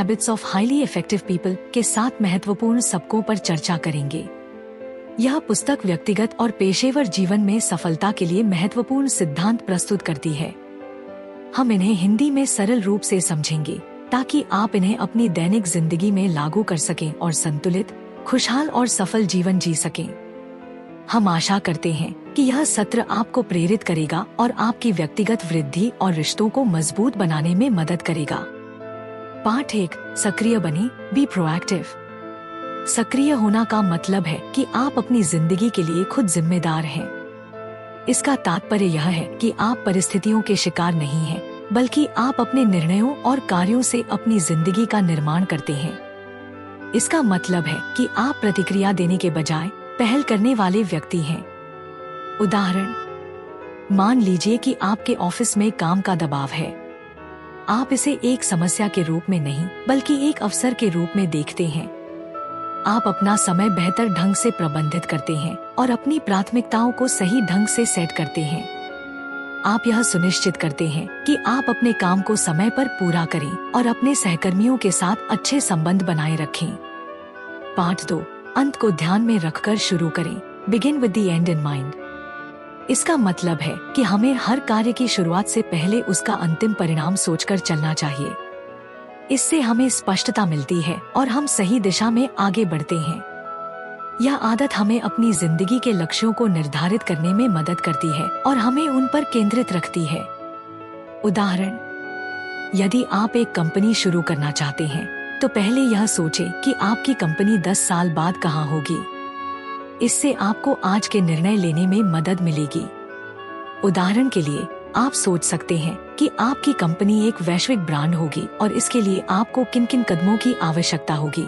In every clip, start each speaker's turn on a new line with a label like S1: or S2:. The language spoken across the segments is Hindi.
S1: Habits of highly effective people के 7 महत्वपूर्ण सबकों पर चर्चा करेंगे। यह पुस्तक व्यक्तिगत और पेशेवर जीवन में सफलता के लिए महत्वपूर्ण सिद्धांत प्रस्तुत करती है। हम इन्हें हिंदी में सरल रूप से समझेंगे ताकि आप इन्हें अपनी दैनिक जिंदगी में लागू कर सकें और संतुलित, खुशहाल और सफल जीवन जी सकें। हम आशा करते हैं कि यह सत्र आपको प्रेरित करेगा और आपकी व्यक्तिगत वृद्धि और रिश्तों को मजबूत बनाने में मदद करेगा। पाठ 1, सक्रिय बने, बी प्रोएक्टिव। सक्रिय होना का मतलब है कि आप अपनी जिंदगी के लिए खुद जिम्मेदार हैं। इसका तात्पर्य यह है कि आप परिस्थितियों के शिकार नहीं हैं, बल्कि आप अपने निर्णयों और कार्यों से अपनी जिंदगी का निर्माण करते हैं। इसका मतलब है कि आप प्रतिक्रिया देने के बजाय पहल करने वाले व्यक्ति हैं। उदाहरण, मान लीजिए कि आपके ऑफिस में काम का दबाव है। आप इसे एक समस्या के रूप में नहीं, बल्कि एक अवसर के रूप में देखते हैं। आप अपना समय बेहतर ढंग से प्रबंधित करते हैं और अपनी प्राथमिकताओं को सही ढंग से सेट करते हैं। आप यह सुनिश्चित करते हैं कि आप अपने काम को समय पर पूरा करें और अपने सहकर्मियों के साथ अच्छे संबंध बनाए रखें। पाठ 2, अंत को ध्यान में रखकर शुरू करें, begin with the and in mind. इसका मतलब है कि हमें हर कार्य की शुरुआत से पहले उसका अंतिम परिणाम सोचकर चलना चाहिए। इससे हमें स्पष्टता मिलती है और हम सही दिशा में आगे बढ़ते हैं। यह आदत हमें अपनी जिंदगी के लक्ष्यों को निर्धारित करने में मदद करती है और हमें उन पर केंद्रित रखती है। उदाहरण, यदि आप एक कंपनी शुरू करना चाहते हैं, तो पहले यह सोचें कि आपकी कंपनी 10 साल बाद कहां होगी। इससे आपको आज के निर्णय लेने में मदद मिलेगी। उदाहरण के लिए, आप सोच सकते हैं कि आपकी कंपनी एक वैश्विक ब्रांड होगी और इसके लिए आपको किन किन कदमों की आवश्यकता होगी।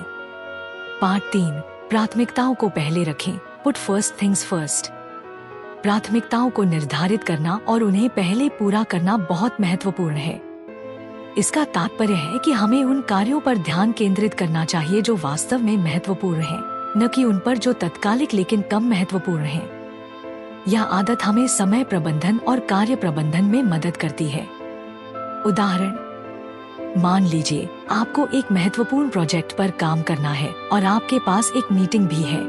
S1: पाठ 3, प्राथमिकताओं को पहले रखें, पुट फर्स्ट थिंग्स फर्स्ट। प्राथमिकताओं को निर्धारित करना और उन्हें पहले पूरा करना बहुत महत्वपूर्ण है। इसका तात्पर्य है कि हमें उन कार्यों पर ध्यान केंद्रित करना चाहिए जो वास्तव में महत्वपूर्ण हैं, न कि उन पर जो तत्कालिक लेकिन कम महत्वपूर्ण हैं। यह आदत हमें समय प्रबंधन और कार्य प्रबंधन में मदद करती है। उदाहरण, मान लीजिए आपको एक महत्वपूर्ण प्रोजेक्ट पर काम करना है और आपके पास एक मीटिंग भी है।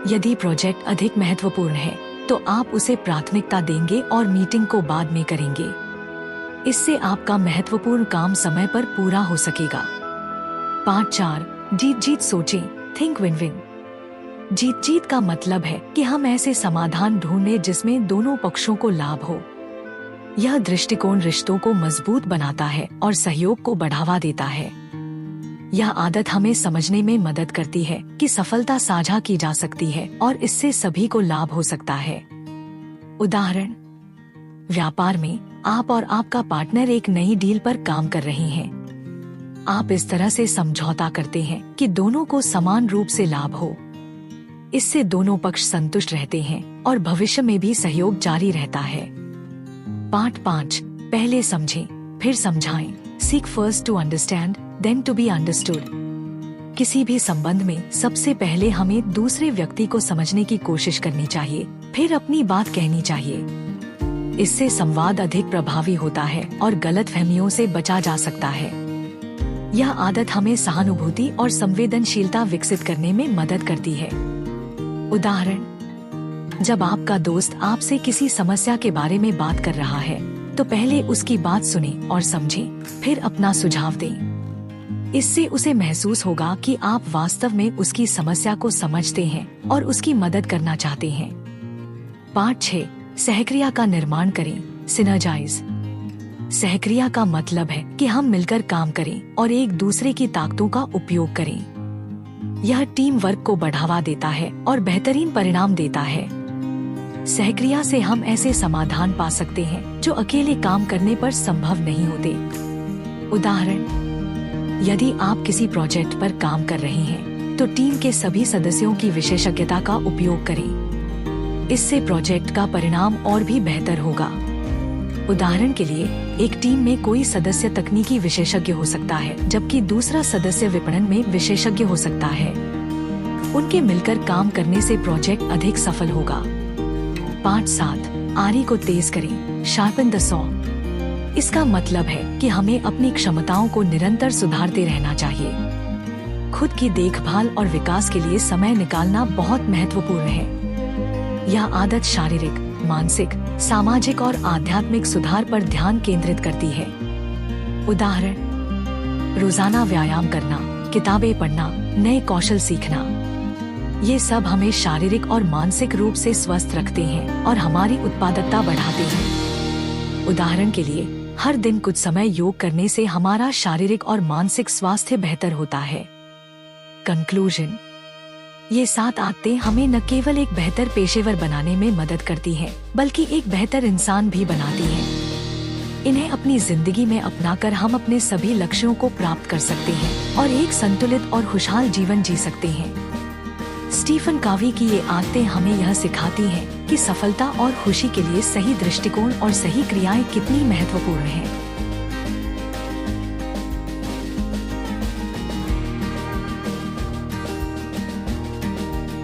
S1: यदि प्रोजेक्ट अधिक महत्वपूर्ण है, तो आप उसे प्राथमिकता देंगे और मीटिंग को बाद में करेंगे। इससे आपका महत्वपूर्ण काम समय पर पूरा हो सकेगा। पाठ 4, जीत जीत सोचें, थिंक विन विन। जीत जीत का मतलब है कि हम ऐसे समाधान ढूंढें जिसमें दोनों पक्षों को लाभ हो। यह दृष्टिकोण रिश्तों को मजबूत बनाता है और सहयोग को बढ़ावा देता है। यह आदत हमें समझने में मदद करती है कि सफलता साझा की जा सकती है और इससे सभी को लाभ हो सकता है। उदाहरण, व्यापार में आप और आपका पार्टनर एक नई डील पर काम कर रहे हैं। आप इस तरह से समझौता करते हैं कि दोनों को समान रूप से लाभ हो। इससे दोनों पक्ष संतुष्ट रहते हैं और भविष्य में भी सहयोग जारी रहता है। पाठ 5, पहले समझें, फिर समझाएं, seek first to understand, then to be understood. किसी भी संबंध में सबसे पहले हमें दूसरे व्यक्ति को समझने की कोशिश करनी चाहिए, फिर अपनी बात कहनी चाहिए। इससे संवाद अधिक प्रभावी होता है और गलतफहमियों से बचा जा सकता है। यह आदत हमें सहानुभूति और संवेदनशीलता विकसित करने में मदद करती है। उदाहरण, जब आपका दोस्त आपसे किसी समस्या के बारे में बात कर रहा है, तो पहले उसकी बात सुनें और समझें, फिर अपना सुझाव दें। इससे उसे महसूस होगा कि आप वास्तव में उसकी समस्या को समझते हैं और उसकी मदद करना चाहते हैं। पाठ 6, सहक्रिया का निर्माण करें, सिनर्जाइज। सहक्रिया का मतलब है कि हम मिलकर काम करें और एक दूसरे की ताकतों का उपयोग करें। यह टीम वर्क को बढ़ावा देता है और बेहतरीन परिणाम देता है। सहक्रिया से हम ऐसे समाधान पा सकते हैं जो अकेले काम करने पर संभव नहीं होते। उदाहरण, यदि आप किसी प्रोजेक्ट पर काम कर रहे हैं, तो टीम के सभी सदस्यों की विशेषज्ञता का उपयोग करें। इससे प्रोजेक्ट का परिणाम और भी बेहतर होगा। उदाहरण के लिए, एक टीम में कोई सदस्य तकनीकी विशेषज्ञ हो सकता है, जबकि दूसरा सदस्य विपणन में विशेषज्ञ हो सकता है। उनके मिलकर काम करने से प्रोजेक्ट अधिक सफल होगा। पाठ 7, आरी को तेज करें, शार्पन द सॉ। इसका मतलब है कि हमें अपनी क्षमताओं को निरंतर सुधारते रहना चाहिए। खुद की देखभाल और विकास के लिए समय निकालना बहुत महत्वपूर्ण है। यह आदत शारीरिक, मानसिक, सामाजिक और आध्यात्मिक सुधार पर ध्यान केंद्रित करती है। उदाहरण, रोजाना व्यायाम करना, किताबें पढ़ना, नए कौशल सीखना। ये सब हमें शारीरिक और मानसिक रूप से स्वस्थ रखते हैं और हमारी उत्पादकता बढ़ाते हैं। उदाहरण के लिए, हर दिन कुछ समय योग करने से हमारा शारीरिक और मानसिक स्वास्थ्य बेहतर होता है। कंक्लूजन, ये 7 आदतें हमें न केवल एक बेहतर पेशेवर बनाने में मदद करती हैं, बल्कि एक बेहतर इंसान भी बनाती हैं। इन्हें अपनी जिंदगी में अपनाकर हम अपने सभी लक्ष्यों को प्राप्त कर सकते हैं और एक संतुलित और खुशहाल जीवन जी सकते हैं। स्टीफन कावी की ये आदतें हमें यह सिखाती हैं कि सफलता और खुशी के लिए सही दृष्टिकोण और सही क्रियाएं कितनी महत्वपूर्ण हैं।